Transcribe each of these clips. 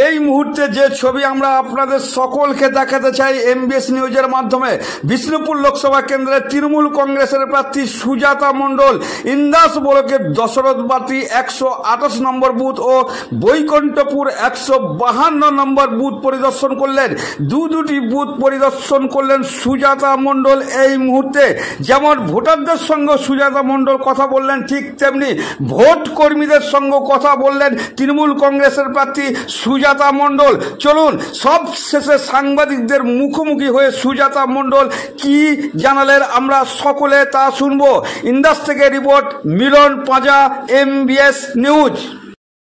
এই মুহূর্তে যে ছবি আমরা আপনাদের সকলকে দেখাতে চাই এমবিএস নিউজের মাধ্যমে, বিষ্ণুপুর লোকসভা কেন্দ্রের তৃণমূল কংগ্রেসের প্রার্থী সুজাতা মণ্ডল ইন্দাস ব্লকের দশরথবাটি 128 নম্বর বুথ ও বৈকুণ্ঠপুর 152 নম্বর বুথ পরিদর্শন করলেন। দুটি বুথ পরিদর্শন করলেন সুজাতা মণ্ডল। এই মুহূর্তে যেমন ভোটারদের সঙ্গে সুজাতা মণ্ডল কথা বললেন, ঠিক তেমনি ভোট কর্মীদের সঙ্গে কথা বললেন তৃণমূল কংগ্রেসের প্রার্থী সুজাতা মণ্ডল। চলুন সব শেষে সাংবাদিকদের মুখোমুখি হয়ে সুজাতা মণ্ডল কি জানালেন আমরা সকলে তা শুনবো। ইন্দাস থেকে রিपोर्ट मिलन पाजा, एमबीएस न्यूज।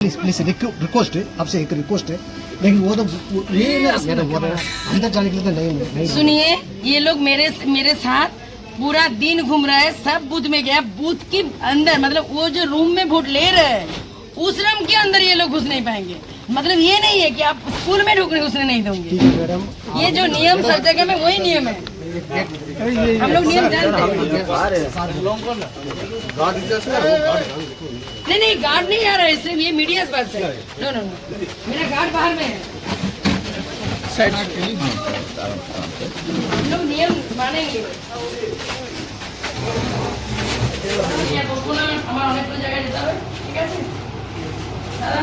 प्लीज रिक्वेस्ट है आपसे, एक रिक्वेस्ट है, लेकिन वो तो अंदर जाने के लिए तो नहीं। सुनिए, ये लोग मेरे साथ पूरा दिन घूम रहे हैं, सब बूथ में गया, बूथ के अंदर मतलब वो जो रूम में वोट ले रहे हैं उस रूम के अंदर ये लोग घुस नहीं पाएंगे। मतलब ये नहीं है कि आप स्कूल में घुसने नहीं दोगे। ये जो नियम सब जगह में वही नियम है, हम लोग नियम जानते हैं। नहीं गार्ड नहीं आ रहा है, सिर्फ ये मीडिया से बात है। नो मेरा गार्ड बाहर में है। हम लोग नियम मानेंगे। हमारा अनेक जगह যেতে হবে, ঠিক আছে দাদা?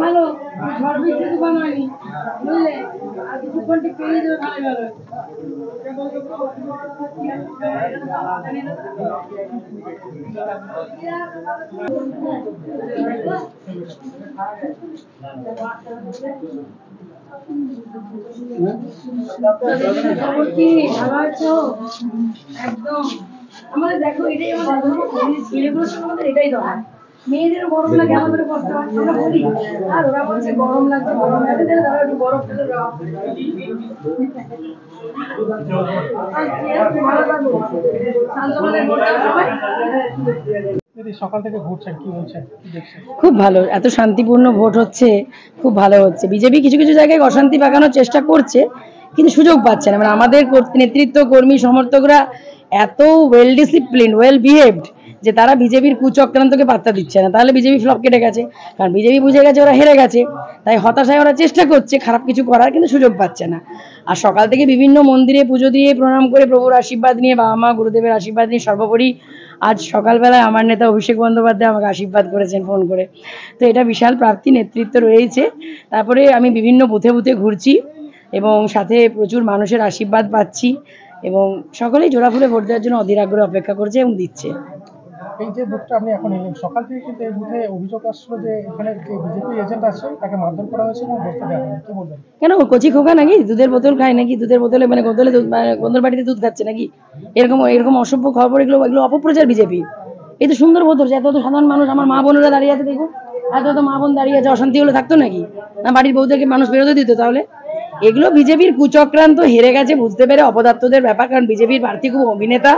ভালো ঘর ভিতরে দোকান হয়নি, বুঝলে? আর কিছু ঘন্টা পেরিয়ে যাবে, ভালো ভালো। খবর কি ভালো আছো? একদম আমাদের দেখো, এটাই আমাদের ছেলেগুলোর সঙ্গে আমাদের এটাই দরকার। মেয়েদের গরম লাগে, আমাদের কষ্ট হয়, আমরা বলি, আর ওরা বলছে গরম লাগছে, গরম লাগছে, তারা একটু বরফ ফেলে দেওয়া। সকাল থেকে ঘুরছেন, কি বলছেন, কি দেখছেন? খুব ভালো, এত শান্তিপূর্ণ ভোট হচ্ছে, খুব ভালো হচ্ছে। বিজেপি কিছু কিছু জায়গায় অশান্তি পাকানোর চেষ্টা করছে, কিন্তু সুযোগ পাচ্ছে না। মানে আমাদের নেতৃত্ব, কর্মী, সমর্থকরা এত ওয়েল ডিসিপ্লিন, ওয়েল বিহেভড যে তারা বিজেপির কুচক্রান্তকে পাত্তা দিচ্ছে না। তাহলে বিজেপি ফ্লপ কেটে গেছে, কারণ বিজেপি বুঝে গেছে ওরা হেরে গেছে। তাই হতাশায় ওরা চেষ্টা করছে খারাপ কিছু করার, কিন্তু সুযোগ পাচ্ছে না। আর সকাল থেকে বিভিন্ন মন্দিরে পুজো দিয়ে, প্রণাম করে, প্রভুর আশীর্বাদ নিয়ে, বাবা মা গুরুদেবের আশীর্বাদ নিয়ে, সর্বোপরি আজ সকালবেলায় আমার নেতা অভিষেক বন্দ্যোপাধ্যায় আমাকে আশীর্বাদ করেছেন ফোন করে। তো এটা বিশাল প্রাপ্তি, নেতৃত্ব রয়েছে। তারপরে আমি বিভিন্ন বুথে বুথে ঘুরছি এবং সাথে প্রচুর মানুষের আশীর্বাদ পাচ্ছি এবং সকলেই জোড়াফুলে ভোট দেওয়ার জন্য অধীর আগ্রহে অপেক্ষা করছে এবং দিচ্ছে। এই যে বুথটা আপনি এখন এলেন, সকাল থেকে কিন্তু এই বুথে অভিযোগ আসলো যে এখানে যে বিজেপি এজেন্ট আছে তাকে মারধর করা হয়েছে এবং বসতে দেওয়া হয়নি, কি বলবেন? কেন, কচি খোকা নাকি? দুধের বোতল খায় নাকি? দুধের বোতলে মানে গোন্দল বাড়িতে দুধ খাচ্ছে নাকি? এরকম অসভ্য খবর, এগুলো অপপ্রচার বিজেপি। এই তো সুন্দর বোতল, এত সাধারণ মানুষ, আমার মা বোনেরা দাঁড়িয়ে আছে, দেখো এত মা বোন দাঁড়িয়ে আছে। অশান্তি হলে থাকতো নাকি? না বাড়ির বউদেরকে মানুষ বেরোতে দিত? তাহলে এগুলো বিজেপির কুচক্রান্ত, হেরে গেছে বুঝতে পেরে অপদার্থদের ব্যাপার। কারণ বিজেপির প্রার্থী খুব অভিনেতা,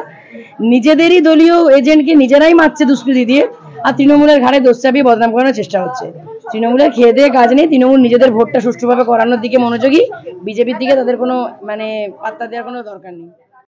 নিজেদেরই দলীয় এজেন্টকে নিজেরাই মারছে দুষ্কৃতি দিয়ে, আর তৃণমূলের ঘাড়ে দোষ চাপিয়ে বদনাম করানোর চেষ্টা হচ্ছে। তৃণমূলের খেয়ে দিয়ে কাজ নেই, তৃণমূল নিজেদের ভোটটা সুষ্ঠুভাবে করানোর দিকে মনোযোগী, বিজেপির দিকে তাদের কোনো মানে পাত্তা দেওয়ার কোনো দরকার নেই।